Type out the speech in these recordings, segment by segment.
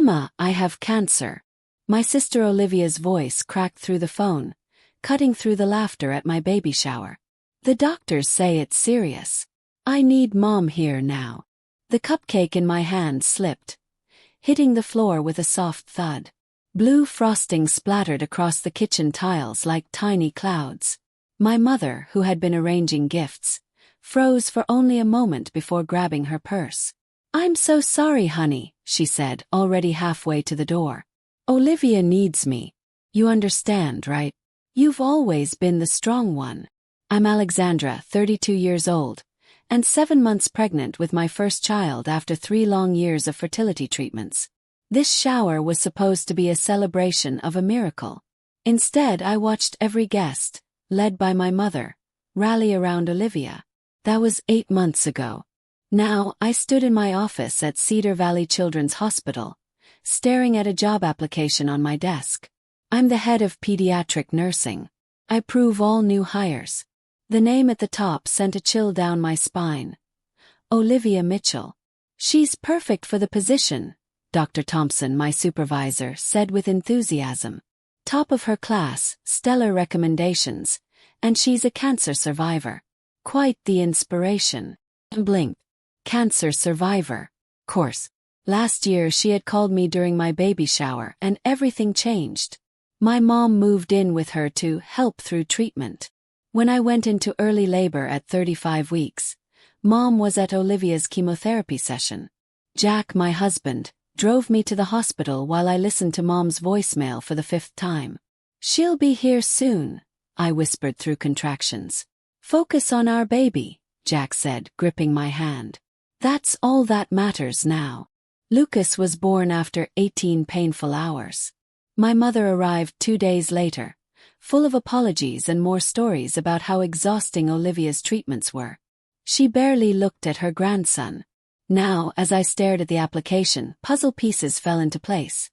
Emma, I have cancer. My sister Olivia's voice cracked through the phone, cutting through the laughter at my baby shower. The doctors say it's serious. I need Mom here now. The cupcake in my hand slipped, hitting the floor with a soft thud. Blue frosting splattered across the kitchen tiles like tiny clouds. My mother, who had been arranging gifts, froze for only a moment before grabbing her purse. I'm so sorry, honey, she said, already halfway to the door. Olivia needs me. You understand, right? You've always been the strong one. I'm Alexandra, 32 years old, and 7 months pregnant with my first child after 3 long years of fertility treatments. This shower was supposed to be a celebration of a miracle. Instead, I watched every guest, led by my mother, rally around Olivia. That was 8 months ago. Now, I stood in my office at Cedar Valley Children's Hospital, staring at a job application on my desk. I'm the head of pediatric nursing. I approve all new hires. The name at the top sent a chill down my spine. Olivia Mitchell. She's perfect for the position, Dr. Thompson, my supervisor, said with enthusiasm. Top of her class, stellar recommendations, and she's a cancer survivor. Quite the inspiration. Blinked. Cancer survivor. Course. Last year she had called me during my baby shower and everything changed. My mom moved in with her to help through treatment. When I went into early labor at 35 weeks, Mom was at Olivia's chemotherapy session. Jack, my husband, drove me to the hospital while I listened to Mom's voicemail for the 5th time. She'll be here soon, I whispered through contractions. Focus on our baby, Jack said, gripping my hand. That's all that matters now. Lucas was born after 18 painful hours. My mother arrived 2 days later, full of apologies and more stories about how exhausting Olivia's treatments were. She barely looked at her grandson. Now, as I stared at the application, puzzle pieces fell into place.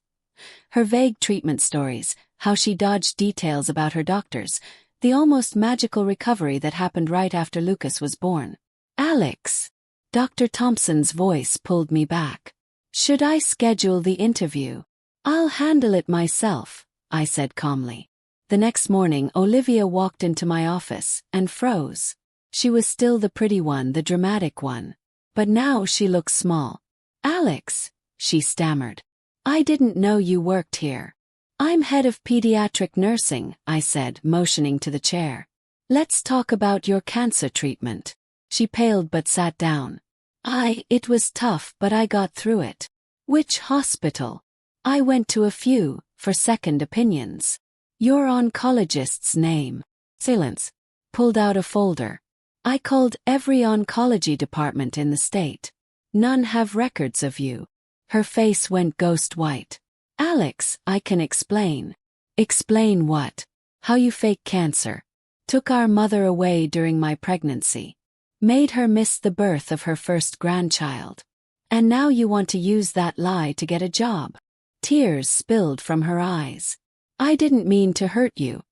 Her vague treatment stories, how she dodged details about her doctors, the almost magical recovery that happened right after Lucas was born. Alex! Dr. Thompson's voice pulled me back. Should I schedule the interview? I'll handle it myself, I said calmly. The next morning, Olivia walked into my office and froze. She was still the pretty one, the dramatic one. But now she looked small. Alex, she stammered. I didn't know you worked here. I'm head of pediatric nursing, I said, motioning to the chair. Let's talk about your cancer treatment. She paled but sat down. It was tough, but I got through it. Which hospital? I went to a few, for second opinions. Your oncologist's name. Silence. Pulled out a folder. I called every oncology department in the state. None have records of you. Her face went ghost white. Alex, I can explain. Explain what? How you fake cancer. Took our mother away during my pregnancy. Made her miss the birth of her first grandchild. And now you want to use that lie to get a job. Tears spilled from her eyes. I didn't mean to hurt you.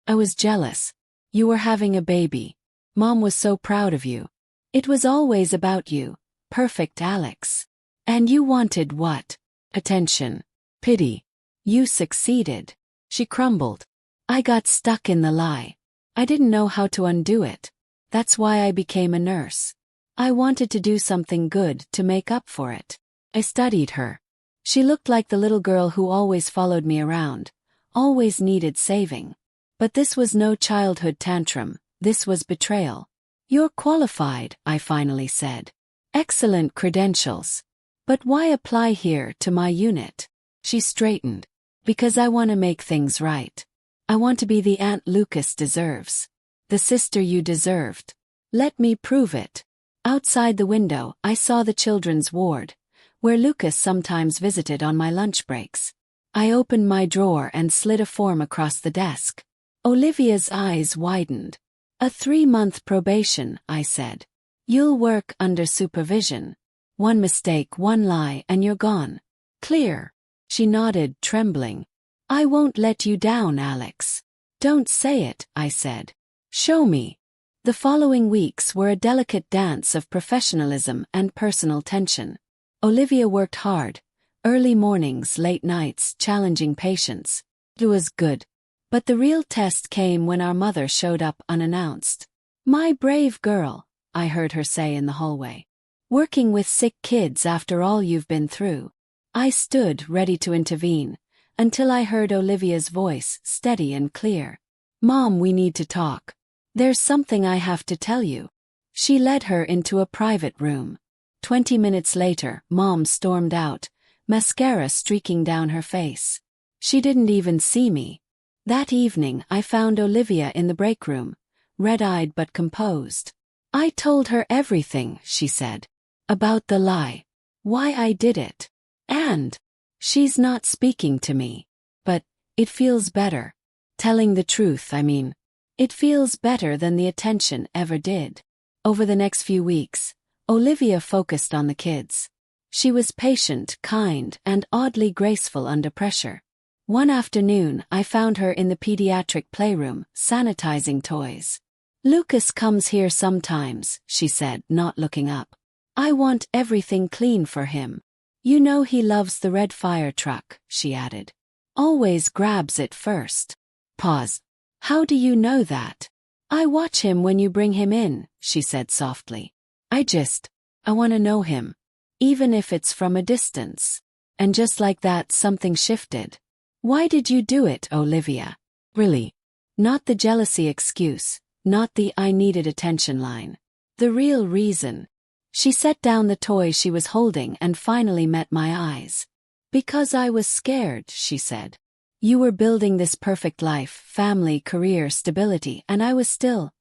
I was jealous. You were having a baby. Mom was so proud of you. It was always about you. Perfect Alex. And you wanted what? Attention. Pity. You succeeded. She crumbled. I got stuck in the lie. I didn't know how to undo it. That's why I became a nurse. I wanted to do something good to make up for it. I studied her. She looked like the little girl who always followed me around, always needed saving. But this was no childhood tantrum, this was betrayal. You're qualified, I finally said. Excellent credentials. But why apply here to my unit? She straightened. Because I want to make things right. I want to be the aunt Lucas deserves. The sister you deserved. Let me prove it. Outside the window, I saw the children's ward, where Lucas sometimes visited on my lunch breaks. I opened my drawer and slid a form across the desk. Olivia's eyes widened. A 3-month probation, I said. You'll work under supervision. One mistake, one lie, and you're gone. Clear. She nodded, trembling. I won't let you down, Alex. Don't say it, I said. Show me. The following weeks were a delicate dance of professionalism and personal tension. Olivia worked hard, Early mornings, late nights, challenging patience. It was good. But the real test came when our mother showed up unannounced. "My brave girl," I heard her say in the hallway. "Working with sick kids after all you've been through." I stood ready to intervene, until I heard Olivia's voice, steady and clear. "Mom, we need to talk. There's something I have to tell you." She led her into a private room. 20 minutes later, Mom stormed out, mascara streaking down her face. She didn't even see me. That evening, I found Olivia in the break room, red-eyed but composed. "I told her everything," she said. "About the lie. Why I did it. And she's not speaking to me. But it feels better. Telling the truth, I mean. It feels better than the attention ever did." Over the next few weeks, Olivia focused on the kids. She was patient, kind, and oddly graceful under pressure. One afternoon, I found her in the pediatric playroom, sanitizing toys. "Lucas comes here sometimes," she said, not looking up. "I want everything clean for him. You know he loves the red fire truck," she added. "Always grabs it first." Pause. "How do you know that?" "I watch him when you bring him in," she said softly. I want to know him. Even if it's from a distance." And just like that, something shifted. "Why did you do it, Olivia? Really?" Not the jealousy excuse, not the "I needed attention" line. The real reason. She set down the toy she was holding and finally met my eyes. "Because I was scared," she said. "You were building this perfect life, family, career, stability, and I was still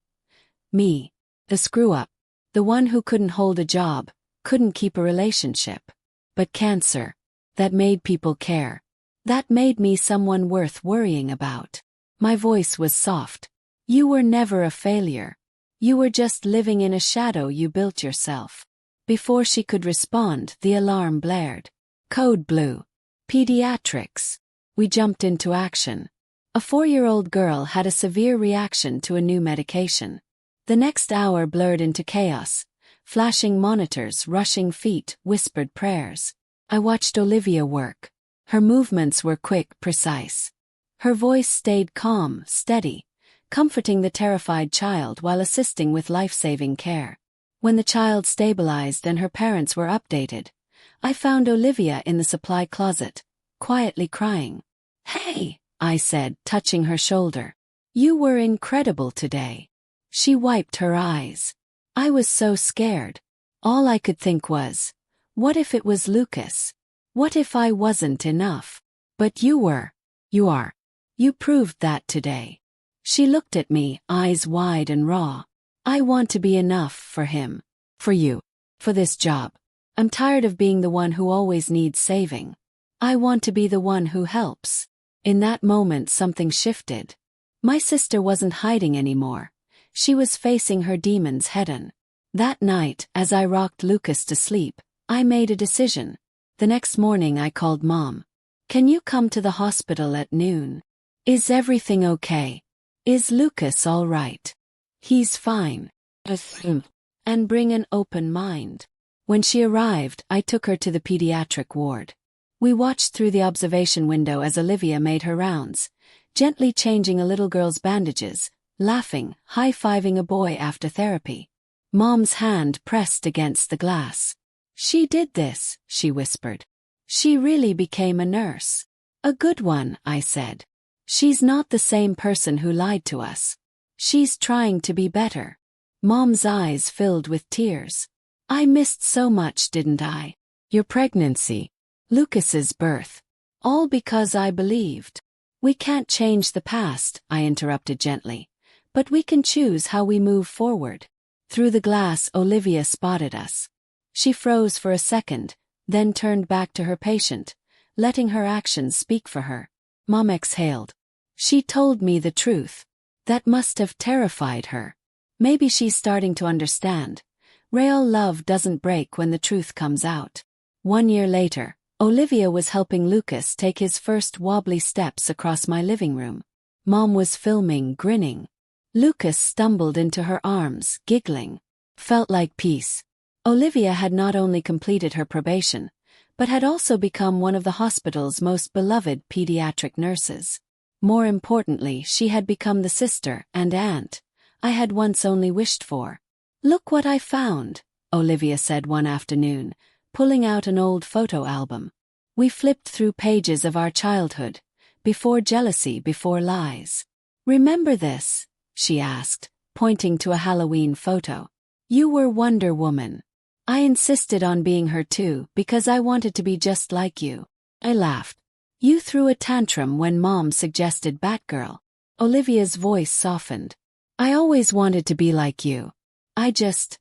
me. The screw-up. The one who couldn't hold a job, couldn't keep a relationship. But cancer. That made people care. That made me someone worth worrying about." My voice was soft. "You were never a failure. You were just living in a shadow you built yourself." Before she could respond, the alarm blared. Code blue. Pediatrics. We jumped into action. A 4-year-old girl had a severe reaction to a new medication. The next hour blurred into chaos. Flashing monitors, rushing feet, whispered prayers. I watched Olivia work. Her movements were quick, precise. Her voice stayed calm, steady, comforting the terrified child while assisting with life-saving care. When the child stabilized and her parents were updated, I found Olivia in the supply closet, quietly crying. "Hey," I said, touching her shoulder. "You were incredible today." She wiped her eyes. I was so scared. All I could think was, what if it was Lucas? What if I wasn't enough? "But you were. You are. You proved that today." She looked at me, eyes wide and raw. "I want to be enough for him. For you. For this job. I'm tired of being the one who always needs saving. I want to be the one who helps." In that moment, something shifted. My sister wasn't hiding anymore. She was facing her demons head-on. That night, as I rocked Lucas to sleep, I made a decision. The next morning I called Mom. "Can you come to the hospital at noon? Is everything okay? Is Lucas all right?" "He's fine." "And bring an open mind." When she arrived, I took her to the pediatric ward. We watched through the observation window as Olivia made her rounds, gently changing a little girl's bandages, laughing, high-fiving a boy after therapy. Mom's hand pressed against the glass. "She did this," she whispered. "She really became a nurse." "A good one," I said. "She's not the same person who lied to us. She's trying to be better." Mom's eyes filled with tears. "I missed so much, didn't I? Your pregnancy. Lucas's birth. All because I believed." "We can't change the past," I interrupted gently. "But we can choose how we move forward." Through the glass, Olivia spotted us. She froze for a second, then turned back to her patient, letting her actions speak for her. Mom exhaled. "She told me the truth. That must have terrified her. Maybe she's starting to understand. Real love doesn't break when the truth comes out." 1 year later, Olivia was helping Lucas take his first wobbly steps across my living room. Mom was filming, grinning. Lucas stumbled into her arms, giggling. Felt like peace. Olivia had not only completed her probation, but had also become one of the hospital's most beloved pediatric nurses. More importantly, she had become the sister and aunt I had once only wished for. "Look what I found," Olivia said one afternoon, pulling out an old photo album. We flipped through pages of our childhood, before jealousy, before lies. "Remember this?" she asked, pointing to a Halloween photo. "You were Wonder Woman. I insisted on being her too because I wanted to be just like you." I laughed. "You threw a tantrum when Mom suggested Batgirl." Olivia's voice softened. "I always wanted to be like you. I just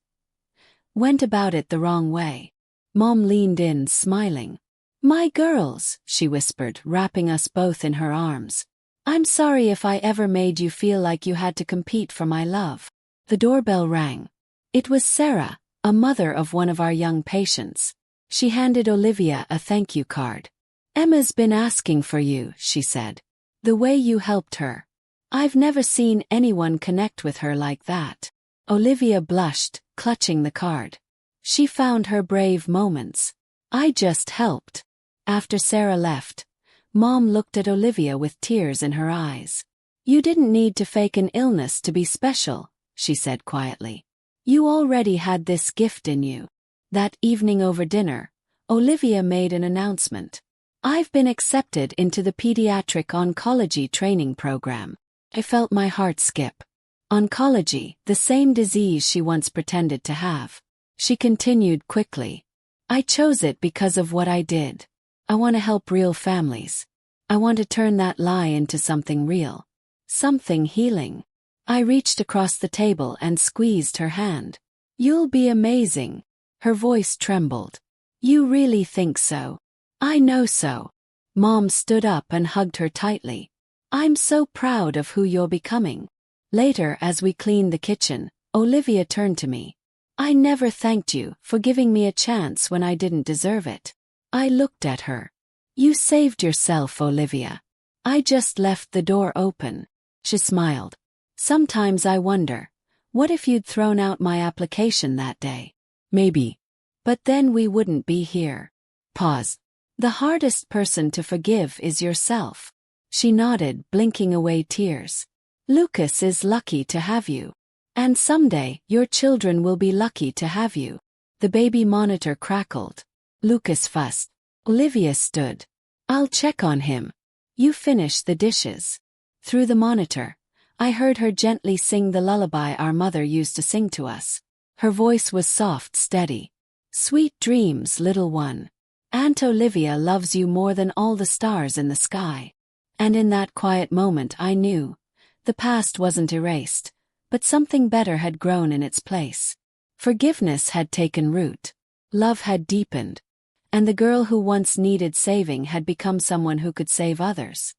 went about it the wrong way." Mom leaned in, smiling. "My girls," she whispered, wrapping us both in her arms. "I'm sorry if I ever made you feel like you had to compete for my love." The doorbell rang. It was Sarah, a mother of one of our young patients. She handed Olivia a thank you card. "Emma's been asking for you," she said. "The way you helped her. I've never seen anyone connect with her like that." Olivia blushed, clutching the card. She found her brave moments. "I just helped." After Sarah left, Mom looked at Olivia with tears in her eyes. "You didn't need to fake an illness to be special," she said quietly. "You already had this gift in you." That evening over dinner, Olivia made an announcement. "I've been accepted into the pediatric oncology training program." I felt my heart skip. Oncology, the same disease she once pretended to have. She continued quickly. "I chose it because of what I did. I want to help real families. I want to turn that lie into something real. Something healing." I reached across the table and squeezed her hand. "You'll be amazing." Her voice trembled. "You really think so?" "I know so." Mom stood up and hugged her tightly. "I'm so proud of who you're becoming." Later, as we cleaned the kitchen, Olivia turned to me. "I never thanked you for giving me a chance when I didn't deserve it." I looked at her. "You saved yourself, Olivia. I just left the door open." She smiled. "Sometimes I wonder, what if you'd thrown out my application that day? Maybe. But then we wouldn't be here." Pause. "The hardest person to forgive is yourself." She nodded, blinking away tears. "Lucas is lucky to have you. And someday, your children will be lucky to have you." The baby monitor crackled. Lucas fussed. Olivia stood. "I'll check on him. You finish the dishes." Through the monitor, I heard her gently sing the lullaby our mother used to sing to us. Her voice was soft, steady. "Sweet dreams, little one. Aunt Olivia loves you more than all the stars in the sky." And in that quiet moment I knew, the past wasn't erased, but something better had grown in its place. Forgiveness had taken root. Love had deepened. And the girl who once needed saving had become someone who could save others.